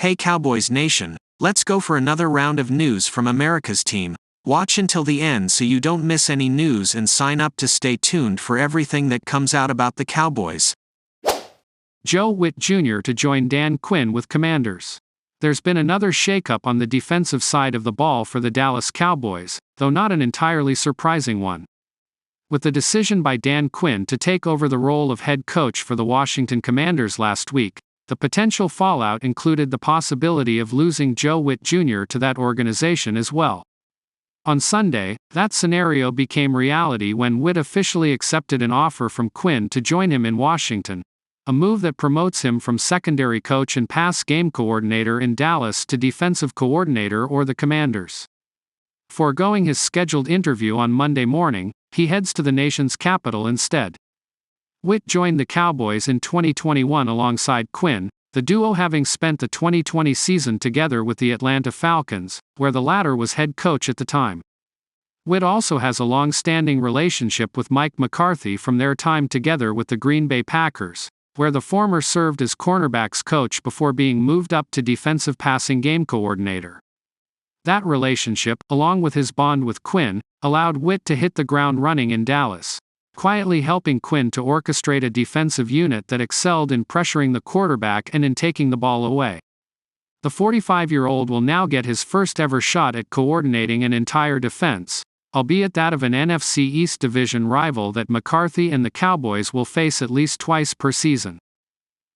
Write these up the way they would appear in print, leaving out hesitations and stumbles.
Hey Cowboys Nation, let's go for another round of news from America's team. Watch until the end so you don't miss any news and sign up to stay tuned for everything that comes out about the Cowboys. Joe Whit Jr. to join Dan Quinn with Commanders. There's been another shakeup on the defensive side of the ball for the Dallas Cowboys, though not an entirely surprising one. With the decision by Dan Quinn to take over the role of head coach for the Washington Commanders last week, the potential fallout included the possibility of losing Joe Whit Jr. to that organization as well. On Sunday, that scenario became reality when Whit officially accepted an offer from Quinn to join him in Washington, a move that promotes him from secondary coach and pass game coordinator in Dallas to defensive coordinator or the Commanders. Foregoing his scheduled interview on Monday morning, he heads to the nation's capital instead. Whit joined the Cowboys in 2021 alongside Quinn, the duo having spent the 2020 season together with the Atlanta Falcons, where the latter was head coach at the time. Whit also has a long-standing relationship with Mike McCarthy from their time together with the Green Bay Packers, where the former served as cornerbacks coach before being moved up to defensive passing game coordinator. That relationship, along with his bond with Quinn, allowed Whit to hit the ground running in Dallas, quietly helping Quinn to orchestrate a defensive unit that excelled in pressuring the quarterback and in taking the ball away. The 45-year-old will now get his first ever shot at coordinating an entire defense, albeit that of an NFC East division rival that McCarthy and the Cowboys will face at least twice per season.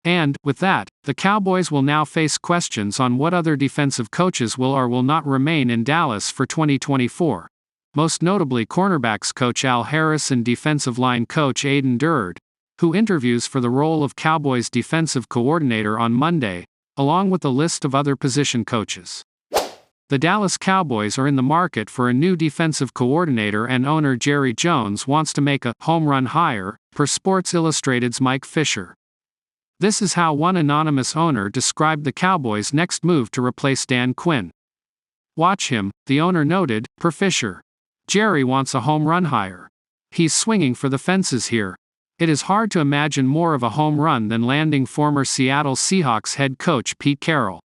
And, with that, the Cowboys will now face questions on what other defensive coaches will or will not remain in Dallas for 2024. Most notably cornerbacks coach Al Harris and defensive line coach Aiden Durd, who interviews for the role of Cowboys defensive coordinator on Monday, along with a list of other position coaches. The Dallas Cowboys are in the market for a new defensive coordinator, and owner Jerry Jones wants to make a home run hire, per Sports Illustrated's Mike Fisher. This is how one anonymous owner described the Cowboys' next move to replace Dan Quinn. "Watch him," the owner noted, per Fisher. "Jerry wants a home run hire. He's swinging for the fences here. It is hard to imagine more of a home run than landing former Seattle Seahawks head coach Pete Carroll."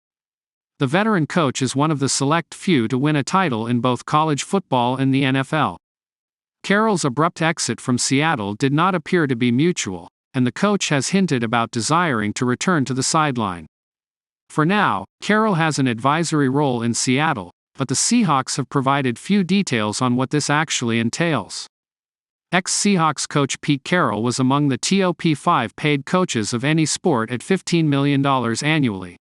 The veteran coach is one of the select few to win a title in both college football and the NFL. Carroll's abrupt exit from Seattle did not appear to be mutual, and the coach has hinted about desiring to return to the sideline. For now, Carroll has an advisory role in Seattle, but the Seahawks have provided few details on what this actually entails. Ex-Seahawks coach Pete Carroll was among the top 5 paid coaches of any sport at $15 million annually.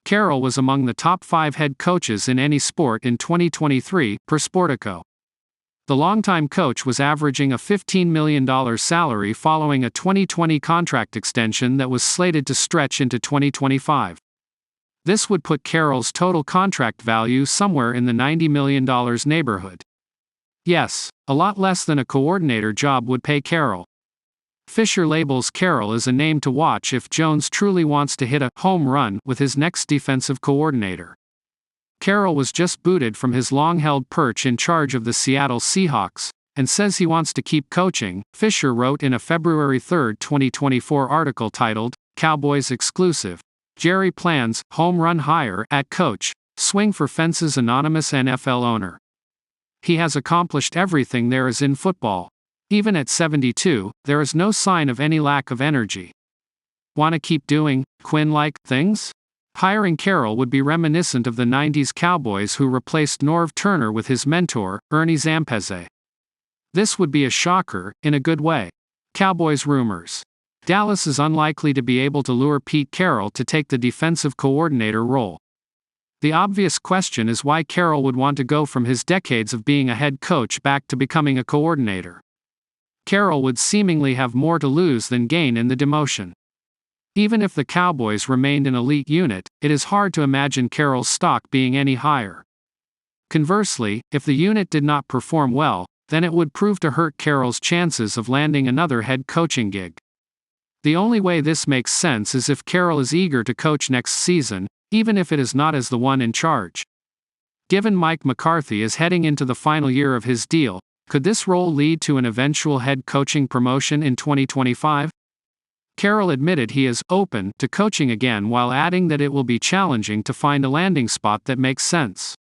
Carroll was among the top 5 head coaches in any sport in 2023, per Sportico. The longtime coach was averaging a $15 million salary following a 2020 contract extension that was slated to stretch into 2025. This would put Carroll's total contract value somewhere in the $90 million neighborhood. Yes, a lot less than a coordinator job would pay Carroll. Fisher labels Carroll as a name to watch if Jones truly wants to hit a home run with his next defensive coordinator. Carroll was just booted from his long-held perch in charge of the Seattle Seahawks, and says he wants to keep coaching, Fisher wrote in a February 3, 2024 article titled, "Cowboys Exclusive. Jerry plans home run hire at coach, swing for fences." Anonymous NFL owner. "He has accomplished everything there is in football. Even at 72, there is no sign of any lack of energy. Want to keep doing Quinn-like things?" Hiring Carroll would be reminiscent of the 90s Cowboys who replaced Norv Turner with his mentor, Ernie Zampese. This would be a shocker, in a good way. Cowboys rumors. Dallas is unlikely to be able to lure Pete Carroll to take the defensive coordinator role. The obvious question is why Carroll would want to go from his decades of being a head coach back to becoming a coordinator. Carroll would seemingly have more to lose than gain in the demotion. Even if the Cowboys remained an elite unit, it is hard to imagine Carroll's stock being any higher. Conversely, if the unit did not perform well, then it would prove to hurt Carroll's chances of landing another head coaching gig. The only way this makes sense is if Carroll is eager to coach next season, even if it is not as the one in charge. Given Mike McCarthy is heading into the final year of his deal, could this role lead to an eventual head coaching promotion in 2025? Carroll admitted he is open to coaching again while adding that it will be challenging to find a landing spot that makes sense.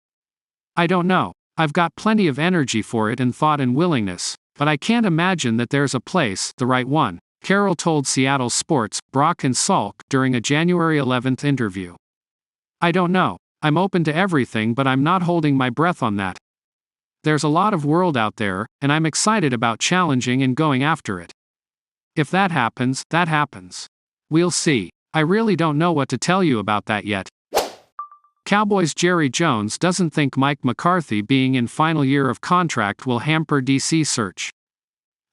I don't know. I've got plenty of energy for it and thought and willingness, but I can't imagine that there's a place, the right one, Carroll told Seattle Sports' Brock and Salk during a January 11th interview. I don't know. I'm open to everything, but I'm not holding my breath on that. There's a lot of world out there, and I'm excited about challenging and going after it. If that happens, that happens. We'll see. I really don't know what to tell you about that yet. Cowboys' Jerry Jones doesn't think Mike McCarthy being in final year of contract will hamper DC search.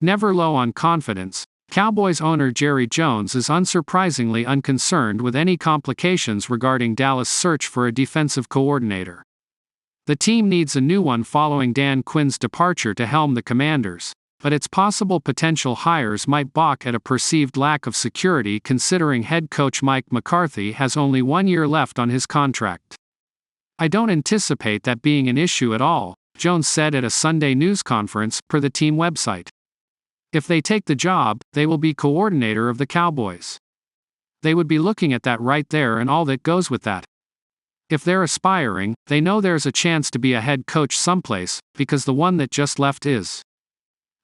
Never low on confidence, Cowboys owner Jerry Jones is unsurprisingly unconcerned with any complications regarding Dallas' search for a defensive coordinator. The team needs a new one following Dan Quinn's departure to helm the Commanders, but it's possible potential hires might balk at a perceived lack of security considering head coach Mike McCarthy has only 1 year left on his contract. I don't anticipate that being an issue at all, Jones said at a Sunday news conference, per the team website. If they take the job, they will be coordinator of the Cowboys. They would be looking at that right there and all that goes with that. If they're aspiring, they know there's a chance to be a head coach someplace, because the one that just left is.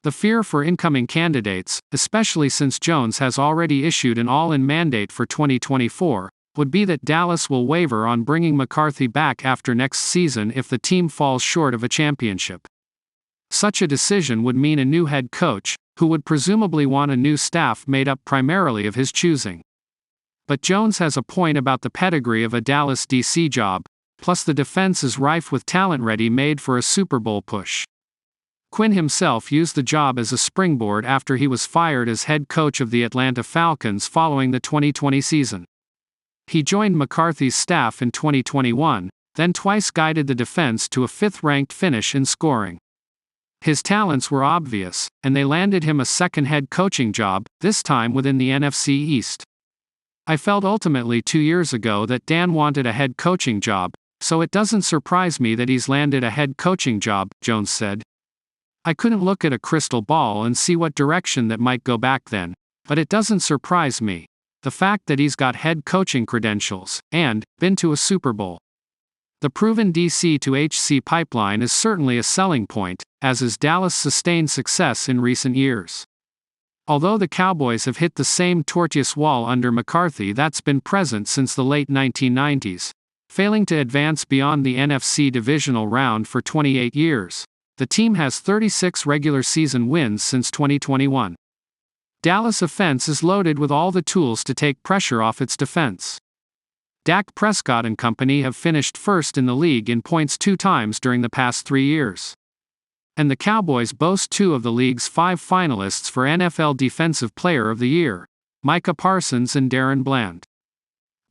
The fear for incoming candidates, especially since Jones has already issued an all-in mandate for 2024, would be that Dallas will waver on bringing McCarthy back after next season if the team falls short of a championship. Such a decision would mean a new head coach, who would presumably want a new staff made up primarily of his choosing. But Jones has a point about the pedigree of a Dallas DC job, plus the defense is rife with talent ready-made for a Super Bowl push. Quinn himself used the job as a springboard after he was fired as head coach of the Atlanta Falcons following the 2020 season. He joined McCarthy's staff in 2021, then twice guided the defense to a fifth-ranked finish in scoring. His talents were obvious, and they landed him a second head coaching job, this time within the NFC East. I felt ultimately 2 years ago that Dan wanted a head coaching job, so it doesn't surprise me that he's landed a head coaching job, Jones said. I couldn't look at a crystal ball and see what direction that might go back then, but it doesn't surprise me. The fact that he's got head coaching credentials, and been to a Super Bowl. The proven DC to HC pipeline is certainly a selling point, as is Dallas' sustained success in recent years. Although the Cowboys have hit the same tortuous wall under McCarthy that's been present since the late 1990s, failing to advance beyond the NFC divisional round for 28 years, the team has 36 regular season wins since 2021. Dallas' offense is loaded with all the tools to take pressure off its defense. Dak Prescott and company have finished first in the league in points 2 times during the past 3 years. And the Cowboys boast 2 of the league's 5 finalists for NFL Defensive Player of the Year, Micah Parsons and Darren Bland.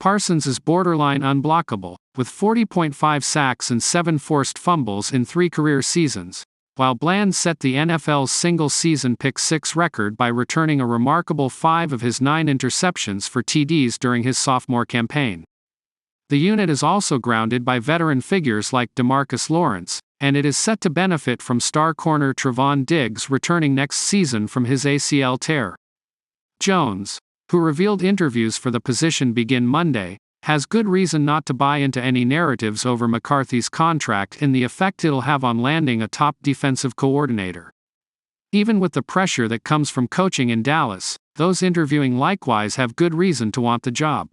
Parsons is borderline unblockable, with 40.5 sacks and 7 forced fumbles in 3 career seasons, while Bland set the NFL's single-season pick-6 record by returning a remarkable 5 of his 9 interceptions for TDs during his sophomore campaign. The unit is also grounded by veteran figures like DeMarcus Lawrence, and it is set to benefit from star corner Trevon Diggs returning next season from his ACL tear. Jones, who revealed interviews for the position begin Monday, has good reason not to buy into any narratives over McCarthy's contract and the effect it'll have on landing a top defensive coordinator. Even with the pressure that comes from coaching in Dallas, those interviewing likewise have good reason to want the job.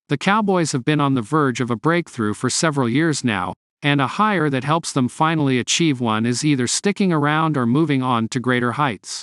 The Cowboys have been on the verge of a breakthrough for several years now, and a hire that helps them finally achieve one is either sticking around or moving on to greater heights.